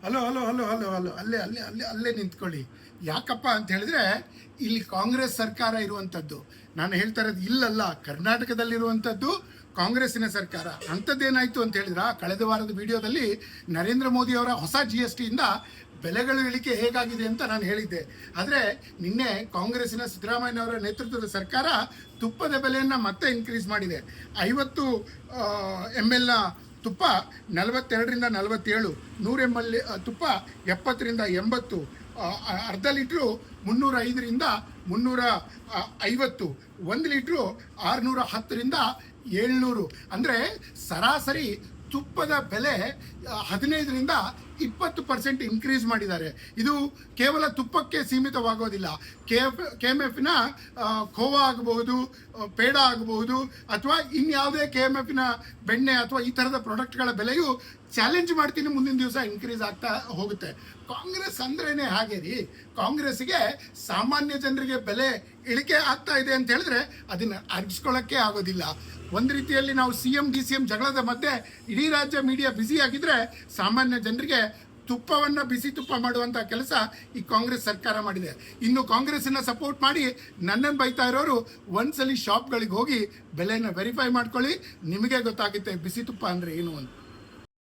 Hello hello hello hello hello ಅಲ್ಲೇ ಅಲ್ಲೇ ಅಲ್ಲೇ ಅಲ್ಲೇ ನಿಂತ್ಕೊಳ್ಳಿ. ಯಾಕಪ್ಪ ಅಂತ ಹೇಳಿದ್ರೆ ಇಲ್ಲಿ ಕಾಂಗ್ರೆಸ್ ಸರ್ಕಾರ ಇರುವಂಥದ್ದು. ನಾನು ಹೇಳ್ತಾ ಇರೋದು ಇಲ್ಲಲ್ಲ, ಕರ್ನಾಟಕದಲ್ಲಿರುವಂಥದ್ದು ಕಾಂಗ್ರೆಸ್ಸಿನ ಸರ್ಕಾರ. ಅಂಥದ್ದೇನಾಯಿತು ಅಂತ ಹೇಳಿದ್ರೆ ಕಳೆದ ವಾರದ ವಿಡಿಯೋದಲ್ಲಿ ನರೇಂದ್ರ ಮೋದಿಯವರ ಹೊಸ GST ಇಂದ ಬೆಲೆಗಳು ಇಳಿಕೆ ಹೇಗಾಗಿದೆ ಅಂತ ನಾನು ಹೇಳಿದ್ದೆ. ಆದರೆ ನಿನ್ನೆ ಕಾಂಗ್ರೆಸ್ಸಿನ ಸಿದ್ದರಾಮಯ್ಯನವರ ನೇತೃತ್ವದ ಸರ್ಕಾರ ತುಪ್ಪದ ಬೆಲೆಯನ್ನು ಮತ್ತೆ ಇನ್ಕ್ರೀಸ್ ಮಾಡಿದೆ. 50 ml ತುಪ್ಪ 42ರಿಂದ 47, 100 ml ತುಪ್ಪ 70ರಿಂದ 80, ಅರ್ಧ ಲೀಟ್ರು 305ರಿಂದ 350, 1 ಲೀಟ್ರು 610ರಿಂದ 700. ಅಂದರೆ ಸರಾಸರಿ ತುಪ್ಪದ ಬೆಲೆ 15ರಿಂದ 20% ಇನ್ಕ್ರೀಸ್ ಮಾಡಿದ್ದಾರೆ. ಇದು ಕೇವಲ ತುಪ್ಪಕ್ಕೆ ಸೀಮಿತವಾಗೋದಿಲ್ಲ. KMFನ ಖೋವಾ ಆಗಬಹುದು, ಪೇಡ ಆಗಬಹುದು, ಅಥವಾ ಇನ್ಯಾವುದೇ KMFನ ಬೆಣ್ಣೆ ಅಥವಾ ಈ ಥರದ ಪ್ರಾಡಕ್ಟ್ಗಳ ಬೆಲೆಯು ಚಾಲೆಂಜ್ ಮಾಡ್ತೀನಿ ಮುಂದಿನ ದಿವಸ ಇನ್ಕ್ರೀಸ್ ಆಗ್ತಾ ಹೋಗುತ್ತೆ. ಕಾಂಗ್ರೆಸ್ ಅಂದ್ರೇನೆ ಹಾಗೆ ರೀ. ಕಾಂಗ್ರೆಸ್ಗೆ ಸಾಮಾನ್ಯ ಜನರಿಗೆ ಬೆಲೆ ಇಳಿಕೆ ಆಗ್ತಾ ಇದೆ ಅಂತ ಹೇಳಿದ್ರೆ ಅದನ್ನು ಅರ್ಗಿಸ್ಕೊಳ್ಳೋಕ್ಕೆ ಆಗೋದಿಲ್ಲ. ಒಂದು ರೀತಿಯಲ್ಲಿ ನಾವು CM DCM ಜಗಳದ ಮಧ್ಯೆ ಇಡೀ ರಾಜ್ಯ ಮೀಡಿಯಾ ಬ್ಯುಸಿ ಆಗಿದ್ರೆ, ಸಾಮಾನ್ಯ ಜನರಿಗೆ ತುಪ್ಪವನ್ನು ಬಿಸಿ ತುಪ್ಪ ಮಾಡುವಂಥ ಕೆಲಸ ಈ ಕಾಂಗ್ರೆಸ್ ಸರ್ಕಾರ ಮಾಡಿದೆ. ಇನ್ನು ಕಾಂಗ್ರೆಸ್ಸನ್ನು ಸಪೋರ್ಟ್ ಮಾಡಿ ನನ್ನನ್ನು ಬೈತಾ ಇರೋರು ಒಂದ್ಸಲಿ ಶಾಪ್ಗಳಿಗೆ ಹೋಗಿ ಬೆಲೆಯನ್ನು ವೆರಿಫೈ ಮಾಡ್ಕೊಳ್ಳಿ, ನಿಮಗೆ ಗೊತ್ತಾಗುತ್ತೆ ಬಿಸಿ ತುಪ್ಪ ಅಂದರೆ ಏನು ಅಂತ.